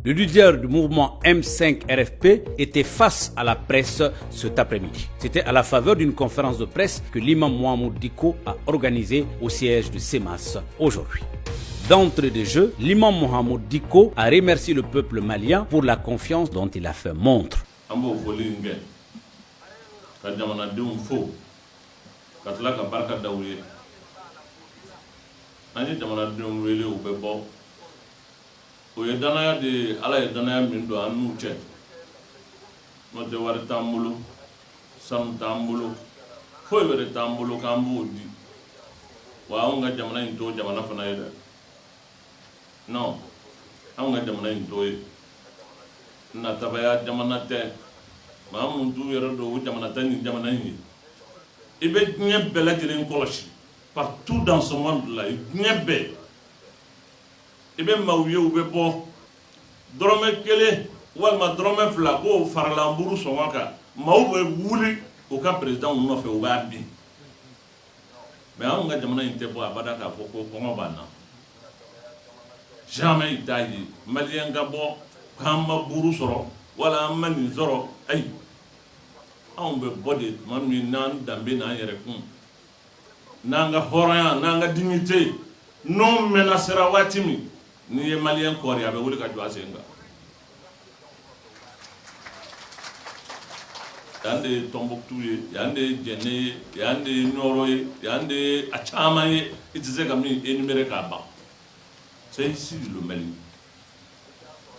Le leader du mouvement M5 RFP était face à la presse cet après-midi. C'était à la faveur d'une conférence de presse que l'imam Mohamed Dicko a organisée au siège de SEMAS aujourd'hui. D'entrée de jeu, l'imam Mohamed Dicko a remercié le peuple malien pour la confiance dont il a fait montre. O ye danaya de ala ye danaya min do an n'u cɛ n'o tɛ wari t'an bolo sanu t'an bolo foyi wɛrɛ t'an bolo k'an b'o di wa anw ka jamana in to jamana fana ye dɛ non anw ka jamana in to ye natabaya jamana tɛ maa mun t'u yɛrɛ don o jamana tɛ nin jamana in ye i bɛ diɲɛ bɛɛ lajɛlen kɔlɔsi partout dans ce monde là diɲɛ bɛɛ i bɛ maaw ye u bɛ bɔ dɔrɔmɛ kelen walima dɔrɔmɛ fila k'o farala buru sɔngɔ kan maaw bɛ wuli u ka président nɔfɛ u b'a bin mais anw ka jamana in tɛ bɔ abada k'a fɔ ko kɔngɔ b'an na jamais i t'a ye maliyɛn ka bɔ k'an ma buru sɔrɔ wala an ma nin sɔrɔ ayi anw bɛ bɔ de tuma min n'an danbe n'an yɛrɛ kun n'an ka hɔrɔnya n'an ka dignité n'o menacera waati min n'i ye maliyɛn kɔɔri a bɛ wuli ka jɔ a sen kan yan de ye Tombouctou ye yan de ye Djéné ye yan de ye Nioro ye yan de ye a caman ye i tɛ se ka min énumérer k'a ban c'est ici le Mali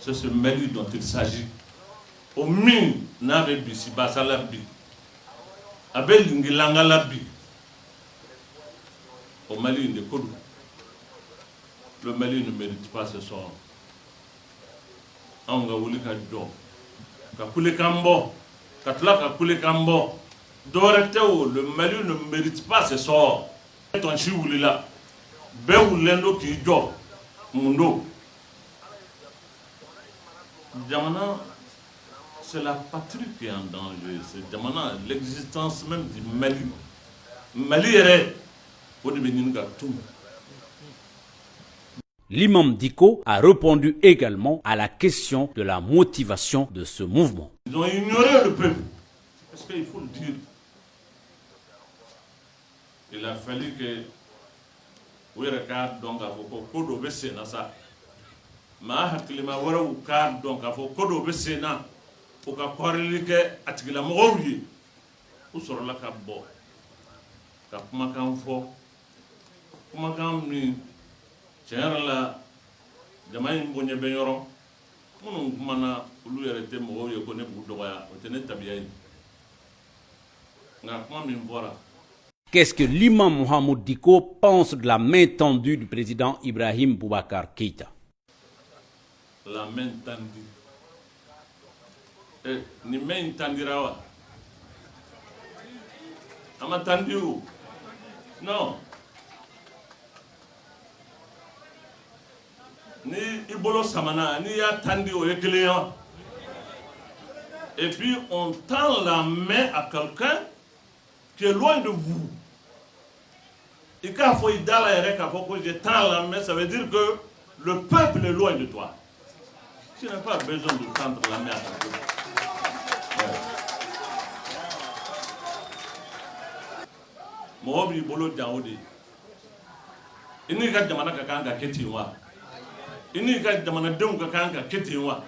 c'est ce Mali dont il s'agit o min n'a bɛ bisibasa la bi a bɛ lingilanga la bi o Mali in de ko don. Le Mali ne mérite pas ce sort. On va wuli ka jɔ ka kulekan bɔ ka tila ka kulekan bɔ dɔwɛrɛ tɛ o le Mali ne mérite pas ce sort. Ton si wulila bɛɛ wulilen do k'i jɔ mun do jamana c'est la patrie qui est en danger c'est jamana l'existence même du Mali Mali yɛrɛ o de bɛ ɲini ka tunu. L'imam Dicko a répondu également à la question de la motivation de ce mouvement. Ils ont ignoré le peuple. Parce qu'il faut le dire. Il a fallu que vous regardez donc à vos codes au Sénat ça. Ma hakilima wara u ka donc à vos codes au Sénat pour que parler que atigila mouri ou sur la kabo. Ka kuma kan fo kuma kan mi tiɲɛ la jama in bonya bɛ yɔrɔ minnu kumana olu yɛrɛ tɛ mɔgɔw ye ko ne b'u dɔgɔya o tɛ ne tabiya ye nka kuma min fɔra. Qu'est-ce que l'imam Mohamed Dicko pense de la main tendue du président Ibrahim Boubacar Keïta? La main tendue. Ni main tendira wa? Ama tendu? Non. Ni ibolo samana ni ya tandi o yekeleya et puis on tend la main à quelqu'un qui est loin de vous et quand faut y dala yere ka faut que je tends la main ça veut dire que le peuple est loin de toi tu n'as pas besoin de tendre la main à quelqu'un mo bi bolo daudi ini ka jamana ka kan ka ketiwa ini ka jamana denw ka kan ka keten wa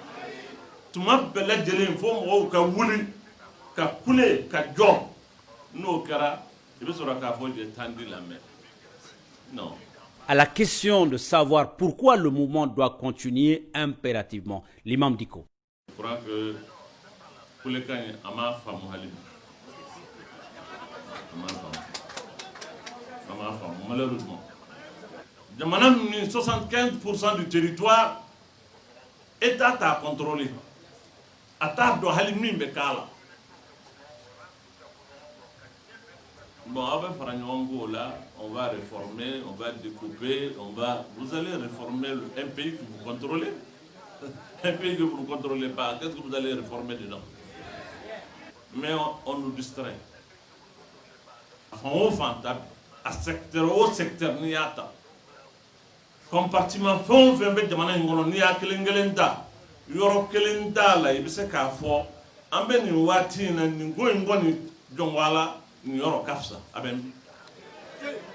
tuma bɛɛ lajɛlen fo mɔgɔw ka wuli ka kule ka jɔ n'o kɛra i bɛ sɔrɔ k'a fɔ je tandi la main non. À la question de savoir pourquoi le mouvement doit continuer impérativement, l'imam Dicko. Je crois que kulekan ye a ma faamu hali bi a ma faamu malheureusement. Jamana 75% du territoire est à contrôler. Attaque de Halimim Bekala. Bon, avec Faragnon là, on va réformer, on va découper, vous allez réformer un pays que vous contrôlez. Un pays que vous ne contrôlez pas, qu'est-ce que vous allez réformer dedans? Mais on nous distrait. On fantôme, à secteur au secteur niata. Compartiment fond fait jamana ngono ni ya kelengelen da yoro kelen dala ibise ka fo ambe ni wati na ni ngoni jongwala ni yoro kafsa aben.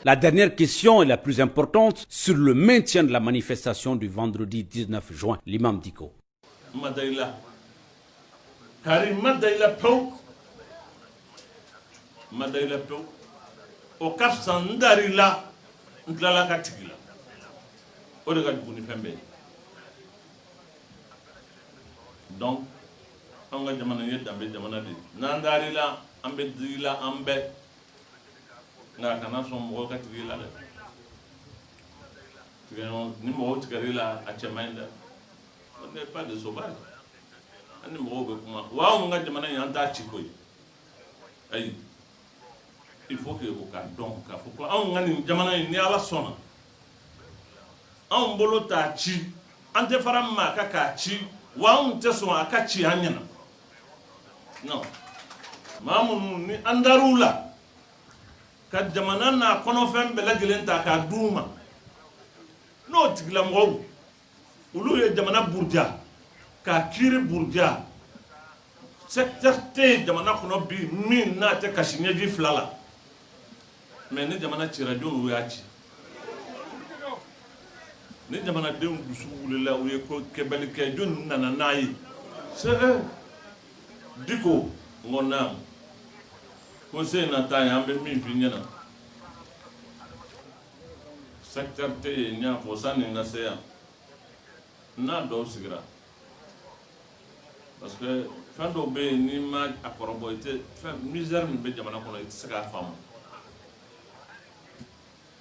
La dernière question est la plus importante sur le maintien de la manifestation du vendredi 19 juin, l'imam Dicko. Madaila Karim Madaila Pou o kafsa ndarila ntlala katigila o de ka duguni fembe. Donc on ga jamana ye dambe jamana de nandarila ambe dila ambe nga kana son mo ka tigila de tigano ni mo tigila a chemainda on n'est pas des sauvages ani mo be kuma wa nga jamana yanta chikoy ay il faut que o ka don ka fo ko an ngani jamana ni ala sona an bolo ta chi an te faram ma ka chi wa un te so aka chi anyana non mamun ni andarula ka jamana na kono fem bela gelenta ka duma no tigla mo ulu ye jamana burja ka kiri burja secteur te jamana kono bi min na te kashinye ji flala mais ni jamana ci radio wu ya ci ni jamana de dusu wulila u ye ko kebel ke jon nana nayi c'est Dicko ngonam conseil na ta yambe min fi nyana secteur te nya fo sani na seya na do sigira parce que fin do be ni ma akorobo ite fin misère ni be jamana kono ite saka fam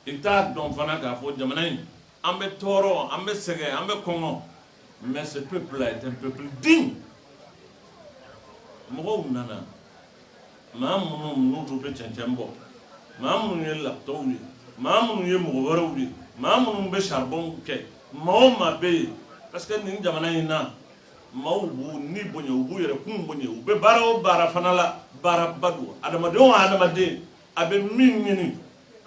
ita don fana ka fo jamana yi ambe toro ambe sege ambe kongo mais ce peuple là est un peuple digne mo nana mamu no do be chanchambo mamu ye laptowi mamu ye mo warawi mamu be charbon ke mo ma be parce que ni jamana yi na mawbu ni bonyo bu yere kum bonyo be baro bara fanala bara badu adamade abe minni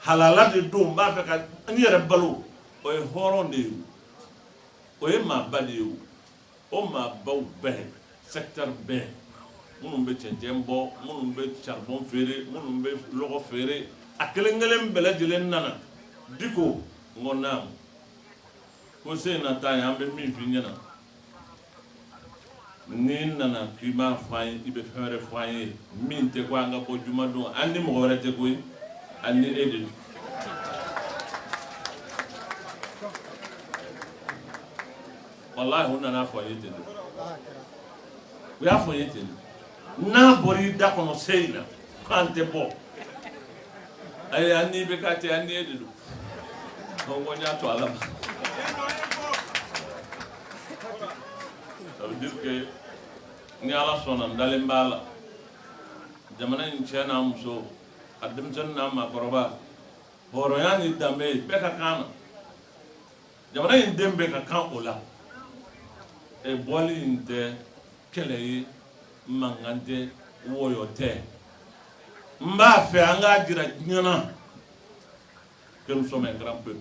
halala de do mba fe ka ni yere balu o e horonde o e ma baliu o ma baw be secteur be munum be chenjembo munum be charbon fere munum be logo fere akelengelem bela jelen nana Dicko ngonam ko se na ta yambe min fi nyana ni nana kima fay ibe fere fay min te kwa nga bo juma do andi mo wara te koy andi edel wallahi hunna na fo yete we afo yete na bori da kono seina kante bo ay andi be kate andi edel ko wonya to alama. Ça veut dire que ni ala sona ndale mbala jamana ni chena muso adem janna ma koroba horo yani dambe beka kana jamana ni dembe ka kan ola e boli inte kele mangante woyote mba fe anga dira nyana que nous sommes un grand peuple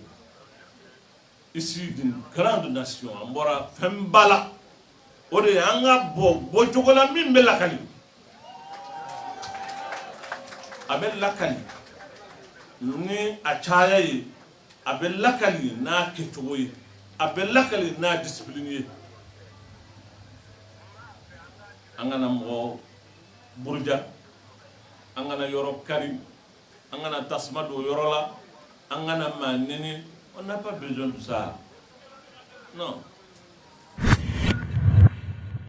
issu d'une grande nation ambora fembala ode anga bo jogola min be lakali abel lakali ni achaya yi abel lakali na ketoyi abel lakali na discipline angana mo burja angana yoro karim angana tasmado yorola angana manini on n'a pas besoin de ça non